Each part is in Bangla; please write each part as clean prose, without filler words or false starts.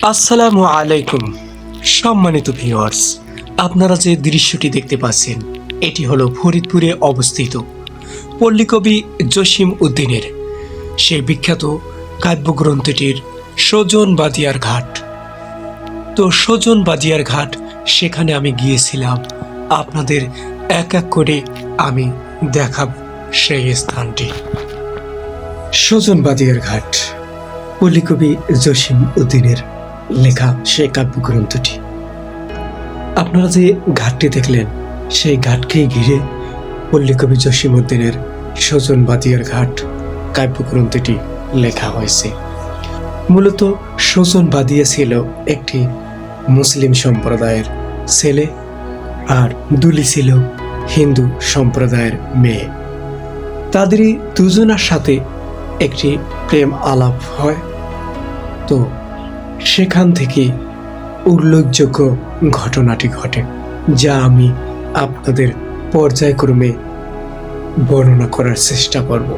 আসসালামু আলাইকুম সম্মানিত ভিউয়ার্স, আপনারা যে দৃশ্যটি দেখতে পাচ্ছেন এটি হলো ফরিদপুরে অবস্থিত পল্লীকবি জসিম উদ্দিনের সেই বিখ্যাত কাব্যগ্রন্থটির সজন বাদিয়ার ঘাট। তো সজন বাদিয়ার ঘাট, সেখানে আমি গিয়েছিলাম, আপনাদের এক এক করে আমি দেখাব সেই স্থানটি। সজন বাদিয়ার ঘাট, পল্লীকবি জসিম উদ্দিনের লেখা সেই কাব্যগ্রন্থটি। আপনারা যে ঘাটটি দেখলেন সেই ঘাটকেই ঘিরে পল্লীকবি জসিম উদ্দিনের সজন বাদিয়ার ঘাট কাব্যগ্রন্থটি লেখা হয়েছে। মূলত সজন বাদিয়া ছিল একটি মুসলিম সম্প্রদায়ের ছেলে আর দুলি ছিল হিন্দু সম্প্রদায়ের মেয়ে। তাদেরই দুজনার সাথে একটি প্রেম আলাপ হয়। তো সেখান থেকে উল্লেখযোগ্য ঘটনাটি ঘটে, যা আমি আপনাদের পর্যায়ক্রমে বর্ণনা করার চেষ্টা করব।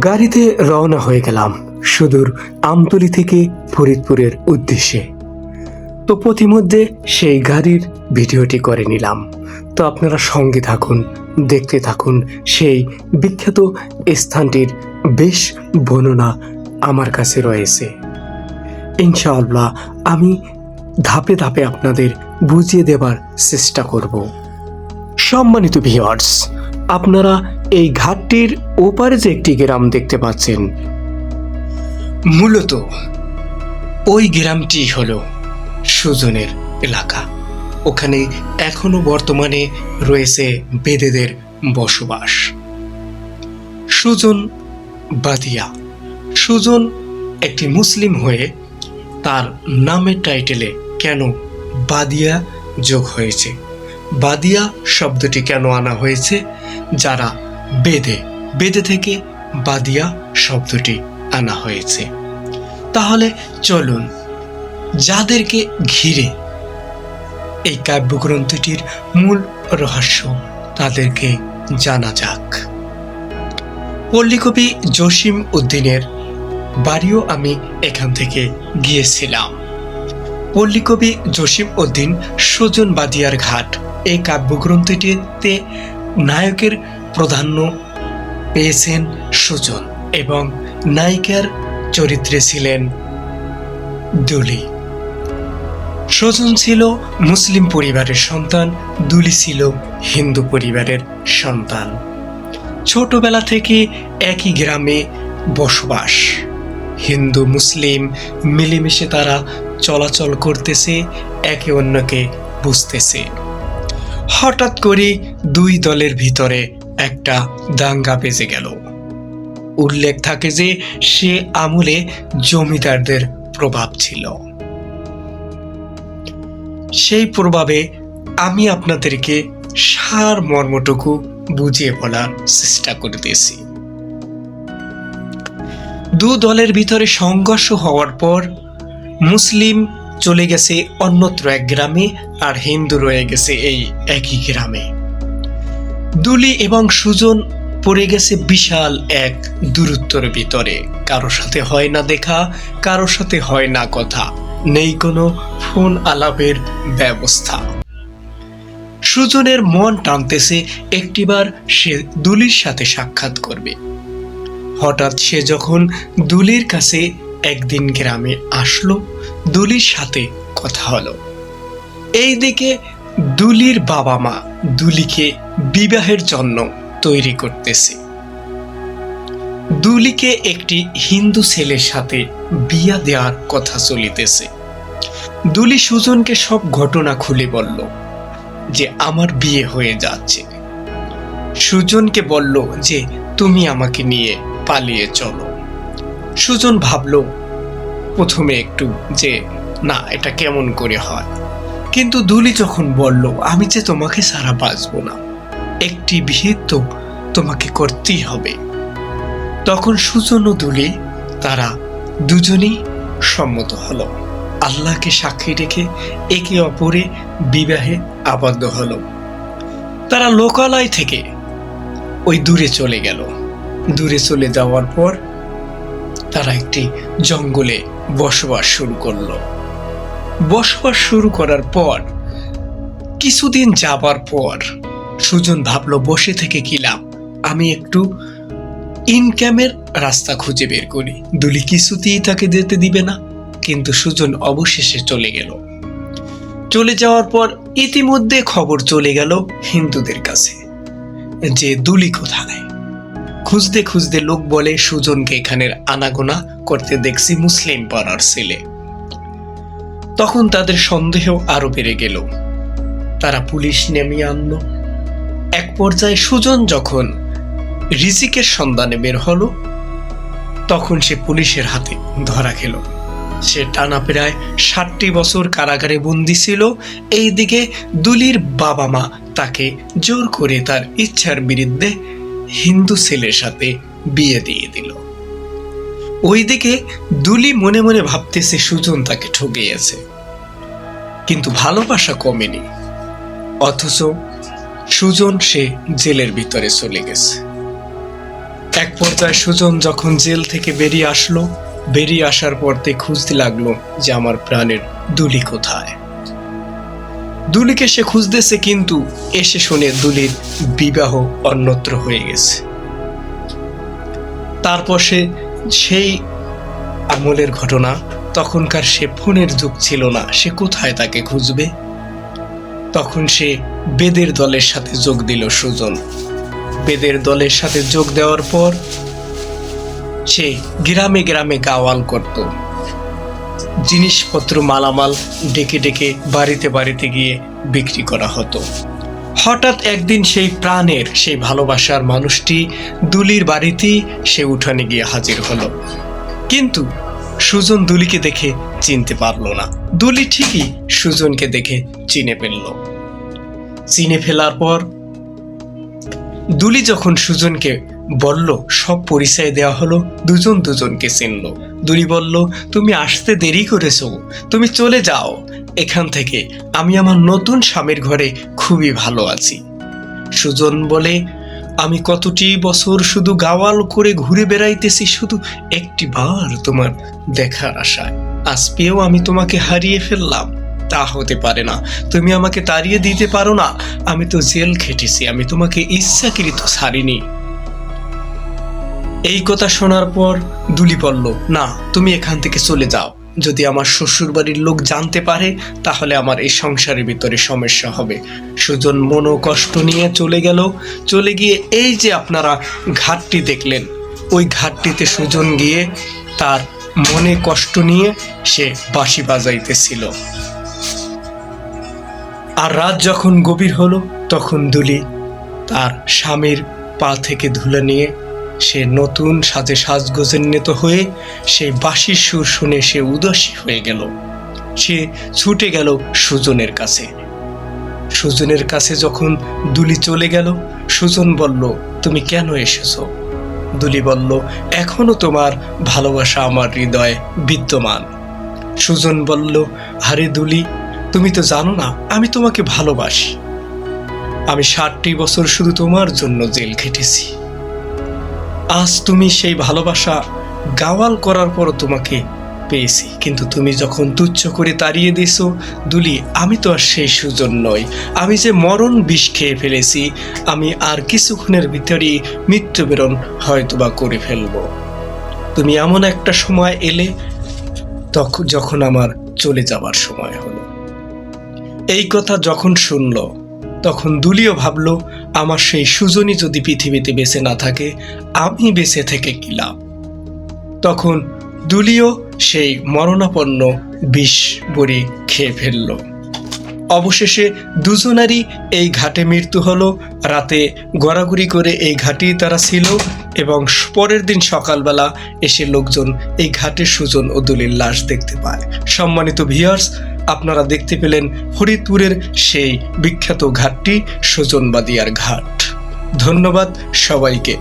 গাড়িতে রওনা হয়ে গেলাম সুদূর আমতলী থেকে ফরিদপুরের উদ্দেশ্যে। তো পথিমধ্যে সেই গাড়ির ভিডিওটি করে নিলাম। তো আপনারা সঙ্গে থাকুন, দেখতে থাকুন। সেই বিখ্যাত স্থানটির বেশ বর্ণনা আমার কাছে রয়েছে। ইনশাআল্লাহ আমি ধাপে ধাপে আপনাদের বুঝিয়ে দেবার চেষ্টা করব। সম্মানিত ভিউয়ার্স, আপনারা এই ঘাটটির ওপারে যে একটি গ্রাম দেখতে পাচ্ছেন, মূলত ওই গ্রামটি হলো সুজনের এলাকা। ওখানে এখনো বর্তমানে রয়েছে বেদেদের বসবাস। সুজন বাদিয়া, সুজন একটি মুসলিম হয়ে তার নামের টাইটেলে কেন বাদিয়া যোগ হয়েছে, বাদিয়া শব্দটি কেন আনা হয়েছে, যারা বেদে থেকে বাদিয়া শব্দটি আনা হয়েছে। তাহলে চলুন যাদেরকে ঘিরে এই কাব্যগ্রন্থটির মূল রহস্য তাদেরকে জানা যাক। পল্লীকবি জসিম উদ্দিনের বাড়িও আমি এখান থেকে গিয়েছিলাম। পল্লীকবি জসিম উদ্দিন সজন বাদিয়ার ঘাট এই কাব্যগ্রন্থটিতে নায়কের প্রাধান্য পেয়েছেন সুজন, এবং নায়িকার চরিত্রে ছিলেন দুলি। সজন ছিল মুসলিম পরিবারের সন্তান, দুলি ছিল হিন্দু পরিবারের সন্তান। ছোটবেলা থেকে একই গ্রামে বসবাস, হিন্দু মুসলিম মিলেমিশে তারা চলাচল করতেছে, একে অন্যকে বুঝতেছে। হঠাৎ করে দুই দলের ভিতরে একটা দাঙ্গা বেজে গেল। উল্লেখ থাকে যে সে আমলে জমিদারদের প্রভাব ছিল। সেই প্রভাবে আমি আপনাদেরকে সার মর্মটুকু বুঝিয়ে বলার চেষ্টা করতেছি। দু দলের ভিতরে সংঘর্ষ হওয়ার পর মুসলিম চলে গেছে অন্যত্র এক গ্রামে, আর হিন্দু রয়ে গেছে এই একই গ্রামে। দুলি এবং সুজন পড়ে গেছে বিশাল এক দূরত্বের ভিতরে। কারো সাথে হয় না দেখা, কারো সাথে হয় না কথা, নেই কোনো ফোন আলাপের ব্যবস্থা। সুজনের মন টানতেছে একটিবার সে দুলির সাথে সাক্ষাৎ করবে। হঠাৎ সে যখন দুলির কাছে একদিন গ্রামে আসলো, দুলির সাথে কথা হলো। এইদিকে দুলির বাবা মা দুলিকে বিবাহের জন্য তৈরি করতেছে। দুলিকে একটি হিন্দু ছেলের সাথে বিয়া দেওয়ার কথা চলিতেছে। দুলি সুজনকে সব ঘটনা খুলে বলল যে আমার বিয়ে হয়ে যাচ্ছে। সুজনকে বলল যে তুমি আমাকে নিয়ে পালিয়ে চলো। সুজন ভাবল প্রথমে একটু যে না, এটা কেমন করে হয়, কিন্তু দুলি যখন বলল আমি যে তোমাকে ছাড়া বাঁচবো না, একটি বিয়ে তো তোমাকে করতেই হবে, তখন সুজন ও দুলি তারা দুজনেই সম্মত হলো। আল্লাহকে সাক্ষী রেখে একে অপরে বিবাহে আবদ্ধ হলো। তারা লোকালয় থেকে ওই দূরে চলে গেল। দূরে চলে যাওয়ার পর তারা একটি জঙ্গলে বসবাস শুরু করলো। বসবাস শুরু করার পর কিছুদিন যাবার পর সুজন ভাবলো, বসে থেকে কি লাভ, আমি একটু ইনকামের রাস্তা খুঁজে বের করি। দুলি কিছুতেই তাকে যেতে দিবে না, কিন্তু সুজন অবশেষে চলে গেল। চলে যাওয়ার পর ইতিমধ্যে খবর চলে গেল হিন্দুদের কাছে যে দুলি কোথায়। খুঁজতে খুঁজতে লোক বলে, সুজনকে এখানের আনাগোনা করতে দেখছি মুসলিম পাড়ার ছেলে। তখন তাদের সন্দেহ আরো বেড়ে গেল। তারা পুলিশ নেমিয়ে আনলো। এক পর্যায়ে সুজন যখন রিজিকের সন্ধানে বের হলো, তখন সে পুলিশের হাতে ধরা খেল। সে টানা প্রায় 60 বছর কারাগারে বন্দী ছিল। এইদিকে দুলির বাবা মা তাকে জোর করে তার ইচ্ছার বিরুদ্ধে হিন্দু ছেলের সাথে বিয়ে দিয়ে দিল। ওইদিকে দুলি মনে মনে ভাবতেছে সুজন তাকে ঠকিয়েছে, কিন্তু ভালোবাসা কমেনি। অথচ সুজন সে জেলের ভিতরে চলে গেছে। এক পর্যায়ে সুজন যখন জেল থেকে বেরিয়ে আসলো, বেরিয়ে আসার পর তে খুঁজতে লাগলো যে আমার প্রাণের দুলি কোথায়। দুলিকে সে খুঁজতেছে, কিন্তু এসে শুনে দুলির বিবাহ অন্যত্র হয়ে গেছে। তারপর সে সেই আমলের ঘটনা, তখনকার সে ফোনের যুগ ছিল না, সে কোথায় তাকে খুঁজবে। তখন সে বেদের দলের সাথে যোগ দিল সুজন। বেদের দলের সাথে যোগ দেওয়ার পর সে গ্রামে গ্রামে গাওয়াল করত। জিনিসপত্র মালামাল ডেকে ডেকে বাড়িতে বাড়িতে গিয়ে বিক্রি করা হতো। হঠাৎ একদিন সেই প্রাণের, সেই ভালোবাসার মানুষটি দুলির বাড়িতেই সে উঠানে গিয়ে হাজির হলো। কিন্তু সুজন দুলিকে দেখে চিনতে পারল না। দুলি ঠিকই সুজনকে দেখে চিনে ফেলল। চিনে ফেলার পর দুলি যখন সুজনকে বলল, সব পরিচয় দেওয়া হলো, দুজন দুজনকে চিনল। দুলি বলল, তুমি আসতে দেরি করেছো, তুমি চলে যাও এখান থেকে, আমি আমার নতুন স্বামীর ঘরে খুবই ভালো আছি। সুজন বলে, আমি কতটি বছর শুধু গাওয়াল করে ঘুরে বেড়াইতেছি শুধু একটি বার তোমার দেখার আশায়। আজ পেয়েও আমি তোমাকে হারিয়ে ফেললাম, তা হতে পারে না। তুমি আমাকে তাড়িয়ে দিতে পারো না, আমি তো জেল খেটেছি, আমি তোমাকে ইচ্ছাকৃত ছাড়িনি। এই কথা শোনার পর দুলি বলল, না, তুমি এখান থেকে চলে যাও। যদি আমার শ্বশুর বাড়ির লোক জানতে পারে তাহলে আমার এই সংসারের ভিতরে সমস্যা হবে। সুজন মনো কষ্ট নিয়ে চলে গেল। চলে গিয়ে এই যে আপনারা ঘাটটি দেখলেন, ওই ঘাটটিতে সুজন গিয়ে তার মনে কষ্ট নিয়ে সে বাঁশি বাজাইতেছিল। আর রাত যখন গভীর হলো, তখন দুলি তার স্বামীর পা থেকে ধুলো নিয়ে সে নতুন সাজে সাজগোজেন্বিত হয়ে সেই বাঁশির সুর শুনে সে উদাসী হয়ে গেল। সে ছুটে গেল সুজনের কাছে। সুজনের কাছে যখন দুলি চলে গেল, সুজন বলল, তুমি কেন এসেছো? দুলি বলল, এখনো তোমার ভালোবাসা আমার হৃদয়ে বিদ্যমান। সুজন বলল, আরে দুলি, তুমি তো জানো না আমি তোমাকে ভালোবাসি। আমি 60টি বছর শুধু তোমার জন্য জেল খেটেছি। আজ তুমি সেই ভালোবাসা গাওয়াল করার পর তোমাকে পেয়েছি, কিন্তু তুমি যখন তুচ্ছ করে তাড়িয়ে দিয়েছো, দুলি, আমি তো আর সেই সুজন নই। আমি যে মরণ বিষ খেয়ে ফেলেছি, আমি আর কিছুক্ষণের ভিতরেই মৃত্যুবরণ হয়তোবা করে ফেলবো। তুমি এমন একটা সময় এলে যখন আমার চলে যাবার সময় হলো। এই কথা যখন শুনল, তখন দুলিও ভাবল, আমার সেই সুজনই যদি পৃথিবীতে বেঁচে না থাকে, আমি বেঁচে থেকে কি লাভ। তখন দুলিও সেই মরণাপন্ন বিষ বড়ি খেয়ে ফেলল। অবশেষে দুজনারই এই ঘাটে মৃত্যু হলো। রাতে গড়াগড়ি করে এই ঘাটেই তারা ছিল, এবং পরের দিন সকালবেলা এসে লোকজন এই ঘাটে সুজন ও দুলির লাশ দেখতে পায়। সম্মানিত ভিউয়ার্স, আপনারা দেখতে পেলেন ফরিদপুরের সেই বিখ্যাত ঘাটটি সুজন বাদিয়ার ঘাট। ধন্যবাদ সবাইকে।